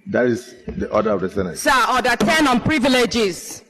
That is the order of the Senate. Sir, order 10 on privileges.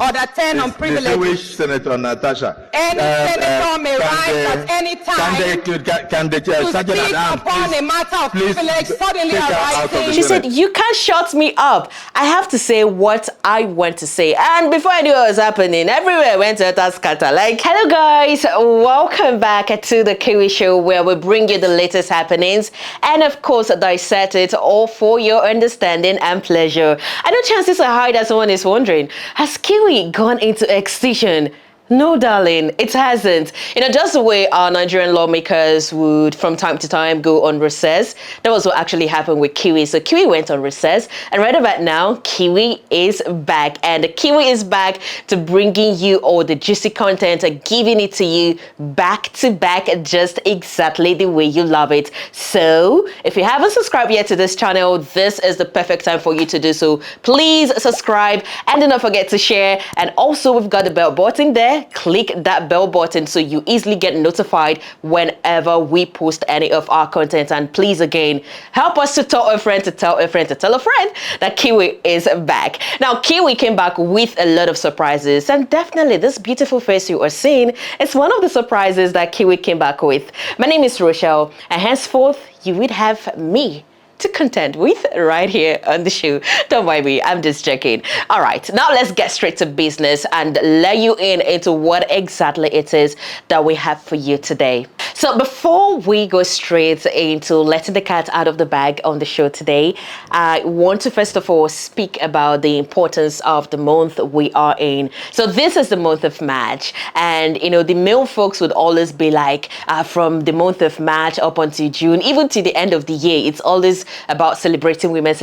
Order 10 on privileges. Distinguished Senator Natasha. Any senator may rise at any time to speak upon a matter of privilege suddenly arising. She said, you can't shut me up. I have to say what I want to say. And before I knew what was happening, everywhere went to scatter. Like, hello guys, welcome back to the Kiwi show, where we bring you the latest happenings and of course dissect it all for your understanding and pleasure. I know chances are high that someone is wondering, has Kiwi gone into extinction? No, darling, it hasn't. You know, just the way our Nigerian lawmakers would from time to time go on recess, that was what actually happened with Kiwi. So Kiwi went on recess, and right about now, Kiwi is back. And Kiwi is back to bringing you all the juicy content, giving it to you back to back, just exactly the way you love it. So, if you haven't subscribed yet to this channel, this is the perfect time for you to do so. Please subscribe, and do not forget to share. And also, we've got the bell button there. Click that bell button so you easily get notified whenever we post any of our content. And please, again, help us to tell a friend to tell a friend to tell a friend that Kiwi is back. Now, Kiwi came back with a lot of surprises, and definitely this beautiful face you are seeing is one of the surprises that Kiwi came back with. My name is Rochelle, and henceforth you would have me to contend with right here on the show. Don't mind me, I'm just checking. All right, now let's get straight to business and let you into what exactly it is that we have for you today. So before we go straight into letting the cat out of the bag on the show today, I want to first of all speak about the importance of the month we are in. So this is the month of March, and you know, the male folks would always be like, from the month of March up until June, even to the end of the year, it's always about celebrating women.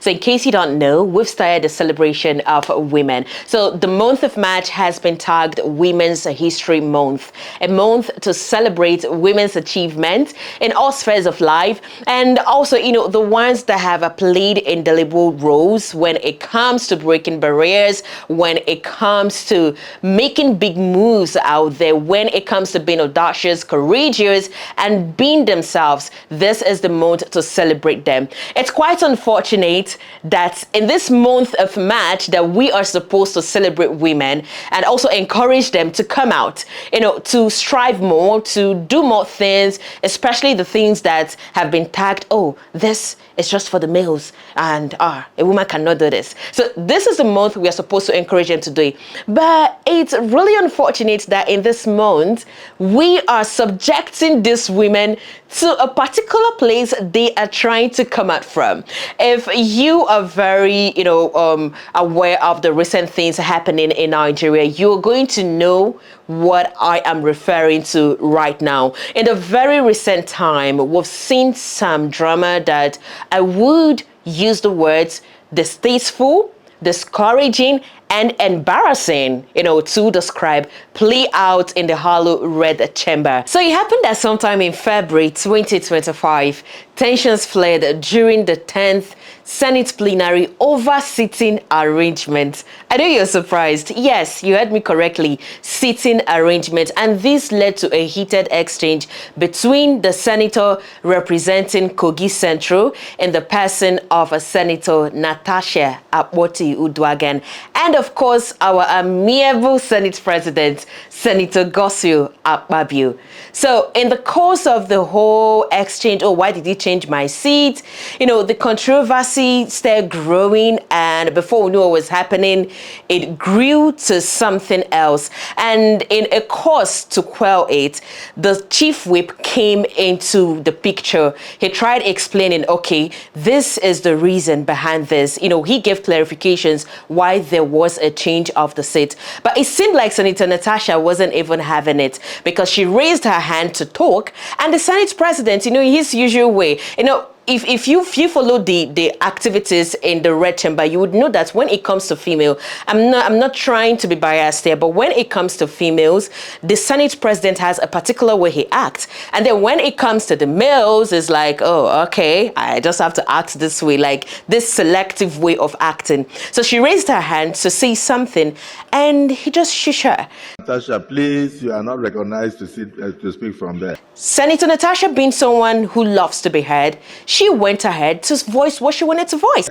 So in case you don't know, we've started the celebration of women. So the month of March has been tagged Women's History Month, a month to celebrate women's achievement in all spheres of life, and also, you know, the ones that have played indelible roles when it comes to breaking barriers, when it comes to making big moves out there, when it comes to being audacious, courageous, and being themselves. This is the month to celebrate them. It's quite unfortunate that in this month of March that we are supposed to celebrate women and also encourage them to come out, you know, to strive more, to do more things, especially the things that have been tagged, oh, this is just for the males, and a woman cannot do this. So this is the month we are supposed to encourage them to do it. But it's really unfortunate that in this month, we are subjecting these women to a particular place they are trying to come out from. If you are very, you know, aware of the recent things happening in Nigeria, you're going to know what I am referring to right now. In the very recent time, we've seen some drama that I would use the words distasteful, discouraging, and embarrassing, you know, to describe play out in the Hollow Red Chamber. So it happened that sometime in February 2025, tensions flared during the 10th Senate plenary over seating arrangements. I know you're surprised. Yes, you heard me correctly, seating arrangements. And this led to a heated exchange between the senator representing Kogi Central in the person of Senator Natasha Akpoti-Uduaghan, and of course, our amiable Senate President, Senator APKABIO. So in the course of the whole exchange, oh, why did he change my seat? You know, the controversy started growing, and before we knew what was happening, it grew to something else. And in a course to quell it, the chief whip came into the picture. He tried explaining, okay, this is the reason behind this. You know, he gave clarifications why there was a change of the seat. But it seemed like Senator Natasha wasn't even having it, because she raised her hand to talk, and the Senate President, you know, in his usual way, you know, if you follow the activities in the Red Chamber, you would know that when it comes to female, I'm not trying to be biased here, but when it comes to females, the Senate President has a particular way he acts. And then when it comes to the males, it's like, oh, okay, I just have to act this way, like this selective way of acting. So she raised her hand to say something, and he just shushed her. Natasha, please, you are not recognized to speak from there. Senator Natasha, being someone who loves to be heard, she went ahead to voice what she wanted to voice.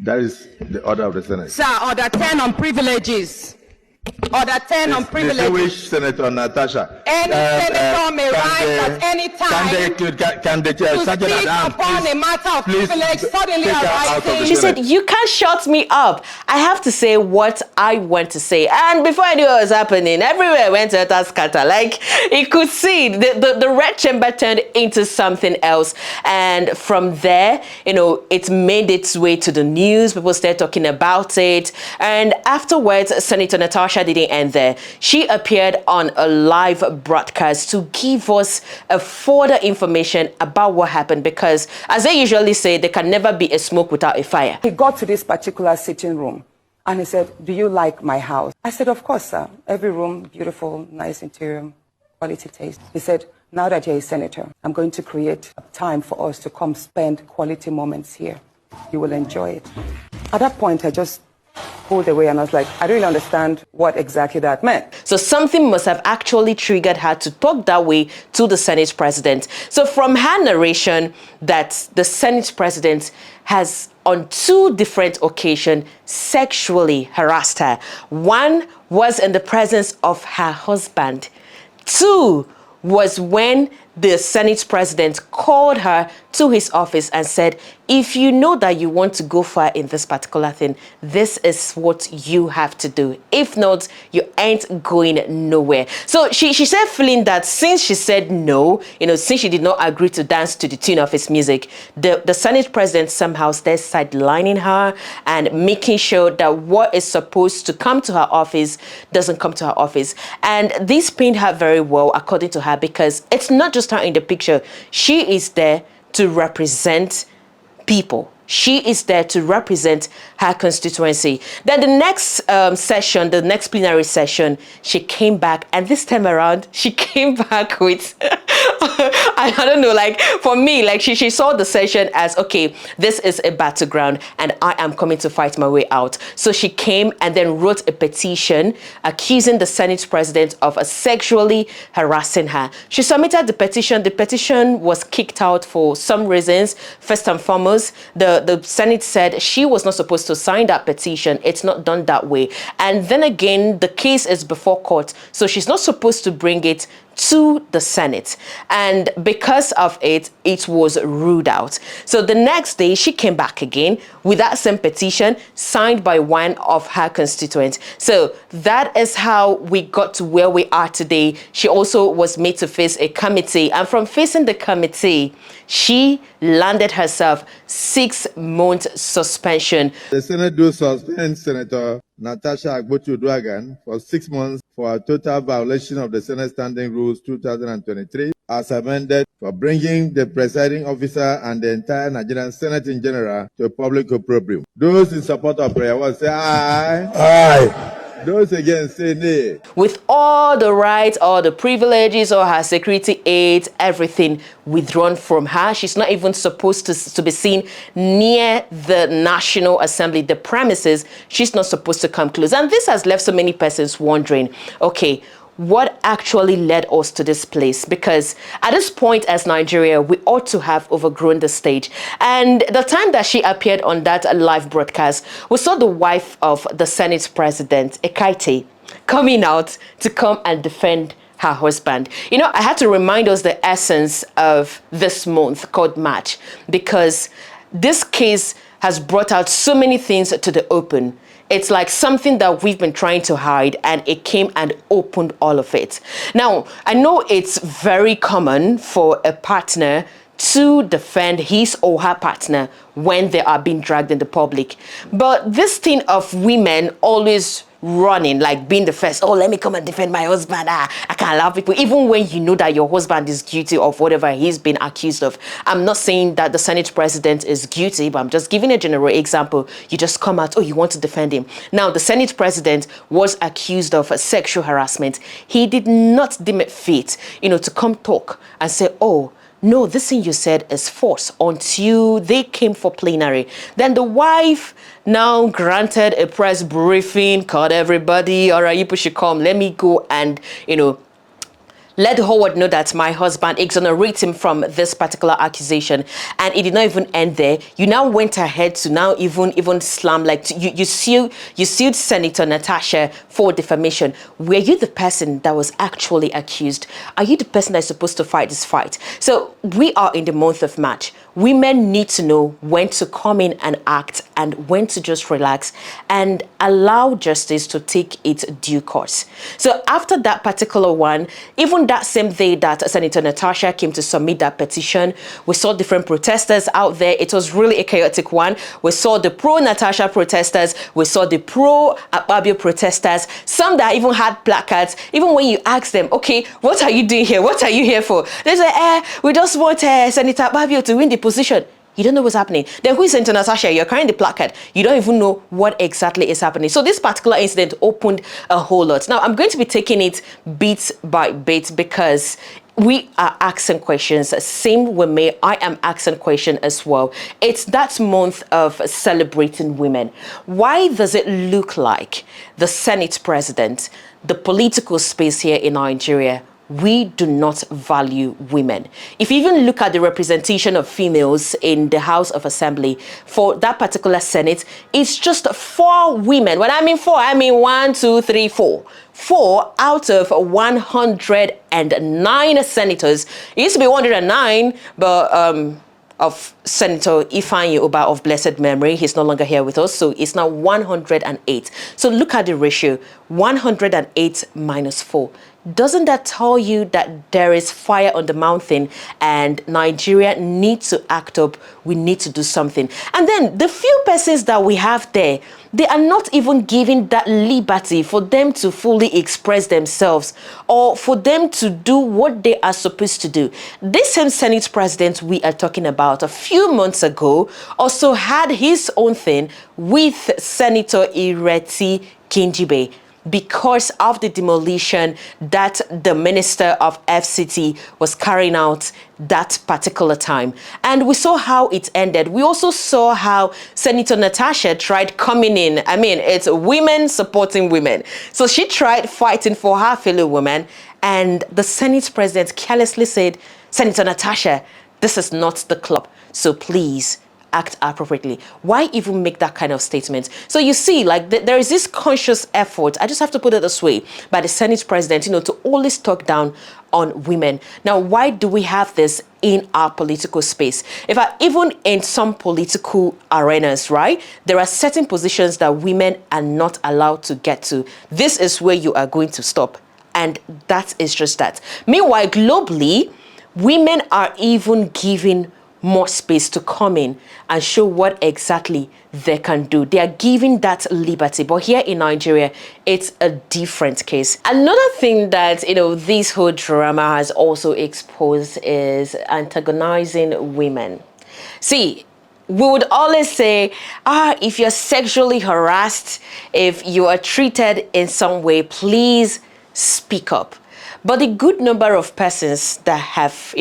That is the order of the Senate. Sir, order 10 on privileges. Order 10 on privileges. Distinguished Senator Natasha. Any senator may rise at any time to speak upon a matter of privilege suddenly arising. She said, you can't shut me up. I have to say what I want to say. And before I knew what was happening, everywhere went to utter scatter. Like, you could see the red chamber turned into something else. And from there, it made its way to the news. People started talking about it. And afterwards, Senator Natasha didn't end there. She appeared on a live broadcast to give us a further information about what happened, because as they usually say, there can never be a smoke without a fire. He got to this particular sitting room and he said, do you like my house? I said, of course, sir. Every room, beautiful, nice interior, quality taste. He said, now that you're a senator, I'm going to create a time for us to come spend quality moments here. You will enjoy it. At that point, I just pulled away and I was like, I don't really understand what exactly that meant. So something must have actually triggered her to talk that way to the Senate president. So from her narration that the Senate president has on 2 different occasions sexually harassed her. 1 was in the presence of her husband. 2 was when the Senate president called her to his office and said, if you know that you want to go far in this particular thing, this is what you have to do. If not, you ain't going nowhere. So she said, feeling that since she said no, since she did not agree to dance to the tune of his music, the Senate president somehow started sidelining her and making sure that what is supposed to come to her office doesn't come to her office. And this pained her very well, according to her, because it's not just her in the picture. She is there to represent people. She is there to represent her constituency. Then the next session, the next plenary session, she came back, and this time around, she came back with, I don't know, like for me, like she saw the session as, okay, this is a battleground and I am coming to fight my way out. So she came and then wrote a petition accusing the Senate president of sexually harassing her. She submitted the petition. The petition was kicked out for some reasons. First and foremost, the Senate said she was not supposed to sign that petition. It's not done that way. And then again, the case is before court, so she's not supposed to bring it to the Senate. And because of it, it was ruled out. So the next day, she came back again with that same petition signed by one of her constituents. So that is how we got to where we are today. She also was made to face a committee. And from facing the committee, she landed herself 6-month suspension. The Senate do suspend Senator Natasha Agbochu-Uduaghan for 6 months for a total violation of the Senate Standing Rules 2023 as amended for bringing the presiding officer and the entire Nigerian Senate in general to a public opprobrium. Those in support of prayer will say aye. Aye. Those against say nay. With all the rights, all the privileges, all her security aids, everything withdrawn from her. She's not even supposed to be seen near the National Assembly, the premises. She's not supposed to come close. And this has left so many persons wondering, okay, what actually led us to this place? Because at this point as Nigeria, we ought to have overgrown the stage. And the time that she appeared on that live broadcast, we saw the wife of the Senate president, Ekaite, coming out to come and defend her husband. I had to remind us the essence of this month called March, because this case has brought out so many things to the open. It's like something that we've been trying to hide, and it came and opened all of it. Now, I know it's very common for a partner to defend his or her partner when they are being dragged in the public. But this thing of women always running, like being the first, oh, let me come and defend my husband. I can't allow people, even when you know that your husband is guilty of whatever he's been accused of. I'm not saying that the Senate president is guilty, but I'm just giving a general example. You just come out, oh, you want to defend him. Now, the Senate president was accused of sexual harassment. He did not deem it fit, to come talk and say, oh, no, this thing you said is false, until they came for plenary. Then the wife now granted a press briefing, called everybody, all right, you should come, let me go and, let the whole world know that my husband exonerates him from this particular accusation. And it did not even end there. You now went ahead to now even slam, like you sued Senator Natasha for defamation. Were you the person that was actually accused? Are you the person that's supposed to fight this fight? So we are in the month of March. Women need to know when to come in and act and when to just relax and allow justice to take its due course. So after that particular one, even that same day that Senator Natasha came to submit that petition, we saw different protesters out there. It was really a chaotic one. We saw the pro-Natasha protesters. We saw the pro-APKABIO protesters. Some that even had placards. Even when you ask them, okay, what are you doing here? What are you here for? They say, we just want Senator APKABIO to win the position. You don't know what's happening. Then who is Senator Natasha? You're carrying the placard. You don't even know what exactly is happening. So this particular incident opened a whole lot. Now, I'm going to be taking it bit by bit because we are asking questions. Same with me, I am asking questions as well. It's that month of celebrating women. Why does it look like the Senate president, the political space here in Nigeria, we do not value women? If you even look at the representation of females in the House of Assembly for that particular Senate, it's just 4 women. When I mean 4, I mean 1, 2, 3, 4. 4 out of 109 senators. It used to be 109, but of Senator Ifeanyi Uba of blessed memory. He's no longer here with us, so it's now 108. So look at the ratio, 108 minus 4. Doesn't that tell you that there is fire on the mountain and Nigeria needs to act up? We need to do something. And then the few persons that we have there, they are not even given that liberty for them to fully express themselves or for them to do what they are supposed to do. This same Senate president we are talking about a few months ago also had his own thing with Senator Ireti Kingibe, because of the demolition that the Minister of FCT was carrying out that particular time. And we saw how it ended. We also saw how Senator Natasha tried coming in. I mean, it's women supporting women. So she tried fighting for her fellow women, and the Senate president carelessly said, Senator Natasha, this is not the club, so please act appropriately. Why even make that kind of statement? So you see, like there is this conscious effort, I just have to put it this way, by the Senate president, to always talk down on women. Now, why do we have this in our political space? Even in some political arenas, right, there are certain positions that women are not allowed to get to. This is where you are going to stop. And that is just that. Meanwhile, globally, women are even given more space to come in and show what exactly they can do. They are given that liberty. But here in Nigeria, it's a different case. Another thing that, this whole drama has also exposed is antagonizing women. See, we would always say, if you're sexually harassed, if you are treated in some way, please speak up. But the good number of persons that have,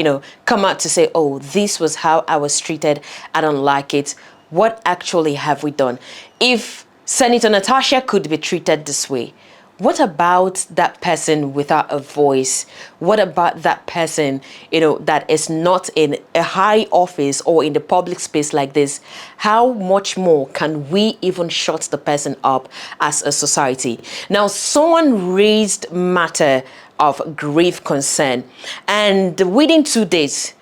come out to say, oh, this was how I was treated, I don't like it. What actually have we done? If Senator Natasha could be treated this way, what about that person without a voice? What about that person, that is not in a high office or in the public space like this? How much more can we even shut the person up as a society? Now, someone raised matter of grave concern, and within 2 days,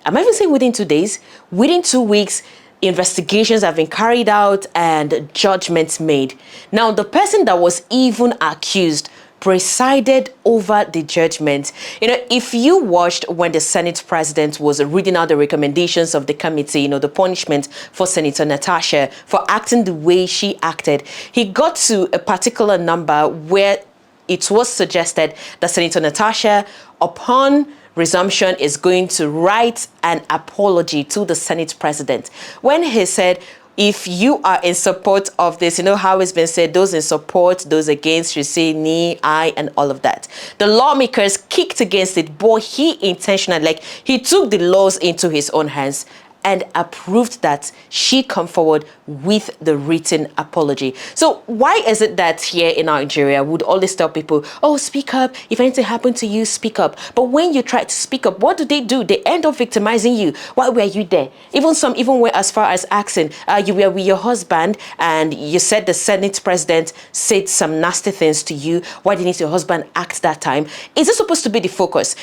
I'm even saying within 2 days, within 2 weeks, investigations have been carried out and judgments made. Now, the person that was even accused presided over the judgment. If you watched when the Senate president was reading out the recommendations of the committee, the punishment for Senator Natasha for acting the way she acted, he got to a particular number where it was suggested that Senator Natasha, upon resumption, is going to write an apology to the Senate president. When he said, if you are in support of this, how it's been said, those in support, those against, you say me, I, and all of that. The lawmakers kicked against it, but he intentionally, he took the laws into his own hands and approved that she come forward with the written apology. So why is it that here in Nigeria we would always tell people, oh, speak up, if anything happened to you, speak up. But when you try to speak up, what do? They end up victimizing you. Why were you there? Even went as far as asking, you were with your husband and you said the Senate president said some nasty things to you. Why didn't your husband act that time? Is this supposed to be the focus?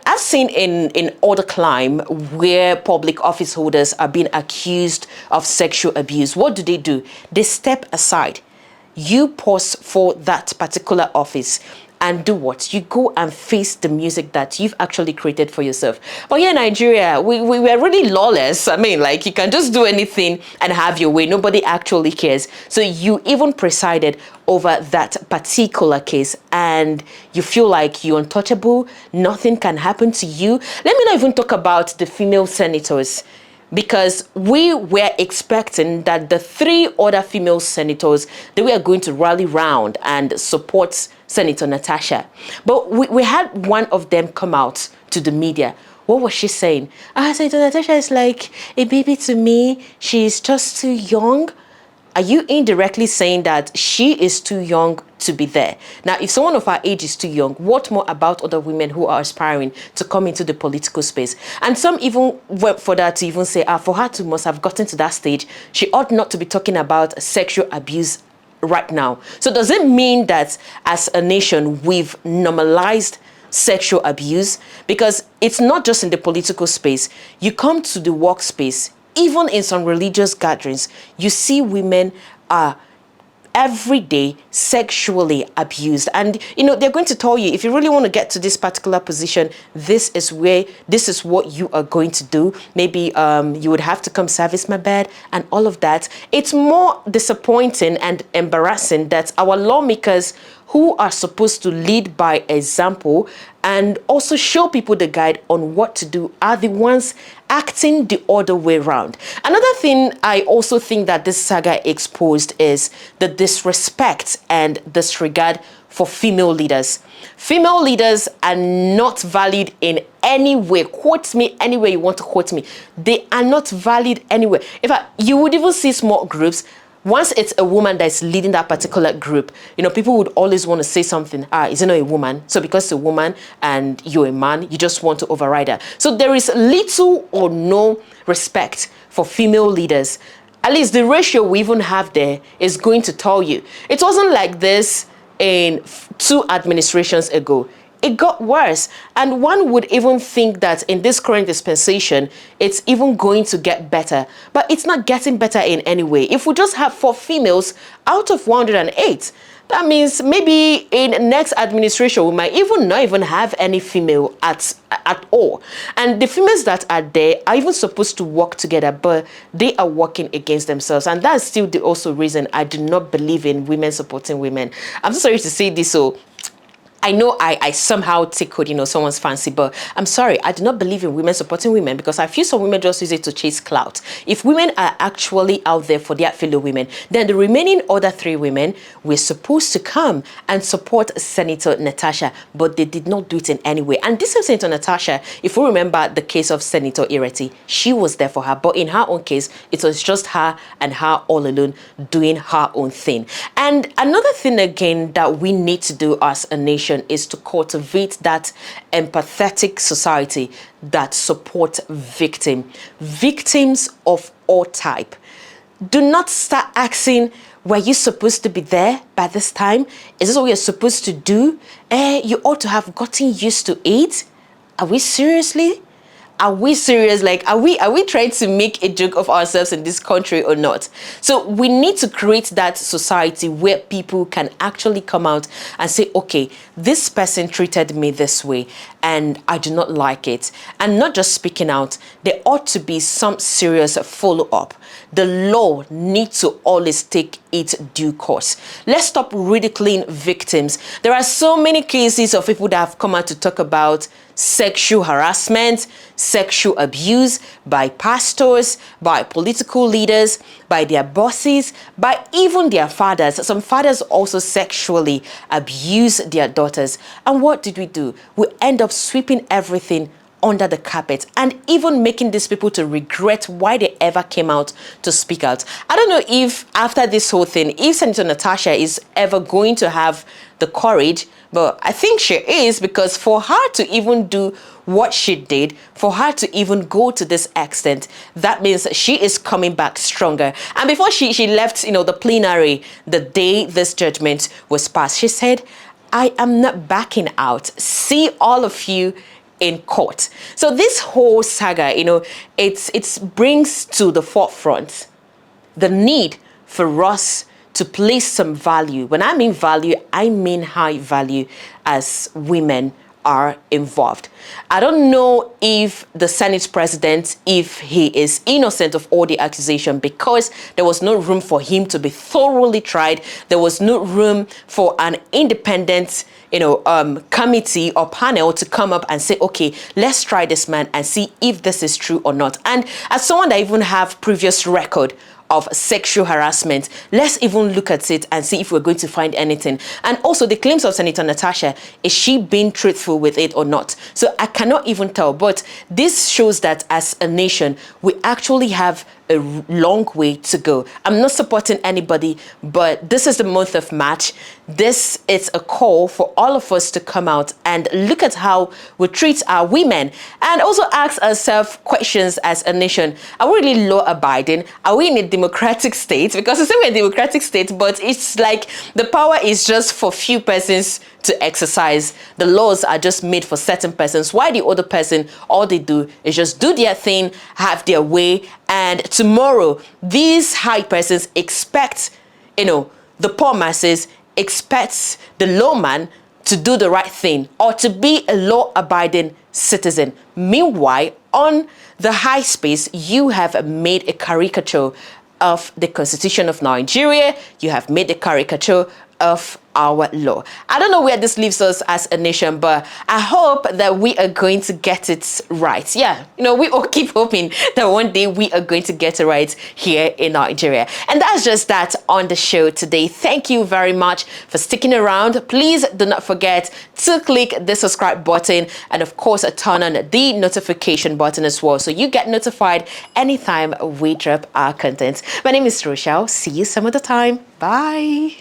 I've seen in other crime where public office holders are being accused of sexual abuse. What do? They step aside. You pause for that particular office and do what? You go and face the music that you've actually created for yourself. But here in Nigeria, we were really lawless. I mean, like, you can just do anything and have your way. Nobody actually cares. So you even presided over that particular case and you feel like you're untouchable. Nothing can happen to you. Let me not even talk about the female senators, because we were expecting that the 3 other female senators, they were going to rally round and support Senator Natasha. But we had one of them come out to the media. What was she saying? Senator Natasha is like a baby to me. She's just too young. Are you indirectly saying that she is too young to be there? Now, if someone of our age is too young, what more about other women who are aspiring to come into the political space? And some even went further to even say, for her to must have gotten to that stage, she ought not to be talking about sexual abuse right now. So does it mean that as a nation, we've normalized sexual abuse? Because it's not just in the political space. You come to the workspace, even in some religious gatherings, you see women are every day sexually abused. And, they're going to tell you, if you really want to get to this particular position, this is what you are going to do. Maybe you would have to come service my bed and all of that. It's more disappointing and embarrassing that our lawmakers, who are supposed to lead by example and also show people the guide on what to do, are the ones acting the other way around. Another thing I also think that this saga exposed is the disrespect and disregard for female leaders. Female leaders are not valued in any way. Quote me any way you want to quote me. They are not valued anywhere. In fact, you would even see small groups. Once it's a woman that's leading that particular group, people would always want to say something. Is it not a woman? So because it's a woman and you're a man, you just want to override her. So there is little or no respect for female leaders. At least the ratio we even have there is going to tell you. It wasn't like this in 2 administrations ago. It got worse. And one would even think that in this current dispensation, it's even going to get better. But it's not getting better in any way. If we just have 4 females out of 108, that means maybe in next administration, we might even not even have any female at all. And the females that are there are even supposed to work together, but they are working against themselves. And that's still the also reason I do not believe in women supporting women. I'm so sorry to say this, so I know I somehow tickled, someone's fancy, but I'm sorry, I do not believe in women supporting women, because I feel some women just use it to chase clout. If women are actually out there for their fellow women, then the remaining other 3 women were supposed to come and support Senator Natasha, but they did not do it in any way. And this is Senator Natasha, if we remember the case of Senator Ireti, she was there for her, but in her own case, it was just her and her all alone doing her own thing. And another thing again that we need to do as a nation is to cultivate that empathetic society that supports victims of all type. Do not start asking, were you supposed to be there by this time? Is this what you're supposed to do? You ought to have gotten used to it. Are we seriously? Are we serious? Like, are we trying to make a joke of ourselves in this country or not? So we need to create that society where people can actually come out and say, okay, this person treated me this way and I do not like it. And not just speaking out, there ought to be some serious follow-up. The law needs to always take its due course. Let's stop ridiculing victims. There are so many cases of people that have come out to talk about sexual harassment, sexual abuse by pastors, by political leaders, by their bosses, by even their fathers. Some fathers also sexually abuse their daughters. And what did we do? We end up sweeping everything under the carpet and even making these people to regret why they ever came out to speak out. I don't know if after this whole thing, if Senator Natasha is ever going to have the courage, but I think she is, because for her to even do what she did, for her to even go to this extent, that means she is coming back stronger. And before she left, the plenary, the day this judgment was passed, she said, I am not backing out. See all of you in court. So this whole saga, it brings to the forefront the need for us to place some value. When I mean value, I mean high value as women are involved. I don't know if the Senate president, if he is innocent of all the accusation, because there was no room for him to be thoroughly tried. There was no room for an independent committee or panel to come up and say, okay, let's try this man and see if this is true or not. And as someone that even have previous record of sexual harassment, let's even look at it and see if we're going to find anything. And also the claims of Senator Natasha, is she being truthful with it or not? So I cannot even tell, but this shows that as a nation, we actually have a long way to go. I'm not supporting anybody, but this is the month of March. This is a call for all of us to come out and look at how we treat our women, and also ask ourselves questions as a nation. Are we really law-abiding? Are we in a democratic state? Because it's still a democratic state, but it's like the power is just for few persons to exercise. The laws are just made for certain persons. Why the other person, all they do is just do their thing, have their way, and tomorrow these high persons expect, the poor masses expect the lawman to do the right thing or to be a law-abiding citizen. Meanwhile, on the high space, you have made a caricature of the Constitution of Nigeria. You have made a caricature of our law. I don't know where this leaves us as a nation, but I hope that we are going to get it right. Yeah, we all keep hoping that one day we are going to get it right here in Nigeria. And that's just that on the show today. Thank you very much for sticking around. Please do not forget to click the subscribe button and of course turn on the notification button as well, so you get notified anytime we drop our content. My name is Rochelle. See you some other time. Bye.